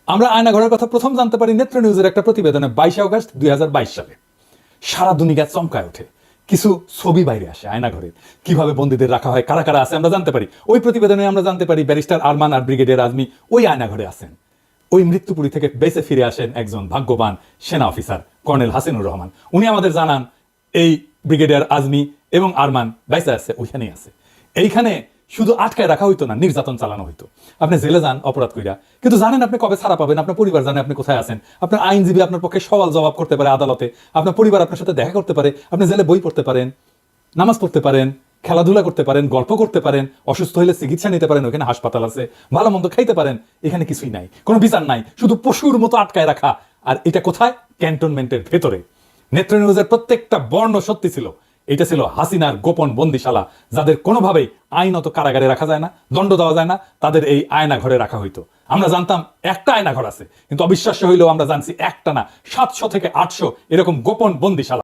আমরা আয়নাঘরের কথা প্রথম জানতে পারি নেত্র নিউজের একটা প্রতিবেদনে 22 আগস্ট 2022 সালে। সারা দুনিয়া চমকায় ওঠে, কিছু ছবি বাইরে আসে আয়নাঘরে, কিভাবে বন্দীদের রাখা হয়, কারা কারা আছে আমরা জানতে পারি। ওই প্রতিবেদনে আমরা জানতে পারি ব্যারিস্টার আরমান আর ব্রিগেডিয়ার আজমি ওই আয়নাঘরে আছেন। ওই মৃত্যুপুরী থেকে বেঁচে ফিরে আসেন একজন ভাগ্যবান সেনা অফিসার কর্নেল হাসিনুর রহমান। উনি আমাদের জানান এই ব্রিগেডিয়ার আজমি এবং আরমান বেঁচে আছে, ওইখানেই আছে। এইখানে শুধু আটকায় রাখা হইতো না, নির্যাতন চালানো হইতো। আপনি জেলে যান অপরাধ কইরা, কিন্তু জানেন আপনি কবে ছাড়া পাবেন, আপনার পরিবার জানে আপনি কোথায় আছেন, আপনার আইনজীবী আপনার পক্ষে সওয়াল জবাব করতে পারে আদালতে, আপনার পরিবার আপনার সাথে দেখা করতে পারে, আপনি জেলে বই পড়তে পারেন, নামাজ পড়তে পারেন, খেলাধুলা করতে পারেন, গল্প করতে পারেন, অসুস্থ হলে চিকিৎসা নিতে পারেন, ওখানে হাসপাতাল আছে, ভালো মন্দ খাইতে পারেন। এখানে কিছুই নাই, কোনো বিচার নাই, শুধু পশুর মতো আটকায় রাখা। আর এটা কোথায়? ক্যান্টনমেন্টের ভেতরে। নেত্র নিউজের প্রত্যেকটা বর্ণ সত্যি ছিল। এটা ছিল হাসিনার গোপন বন্দিশালা, যাদের কোনোভাবেই আইনত কারাগারে রাখা যায় না, দণ্ড দেওয়া যায় না, তাদের এই আয়না ঘরে রাখা হইতো। আমরা জানতাম একটা আয়না ঘর আছে, কিন্তু অবিশ্বাস্য হইলেও আমরা জানছি একটা না 700 থেকে 800 এরকম গোপন বন্দিশালা।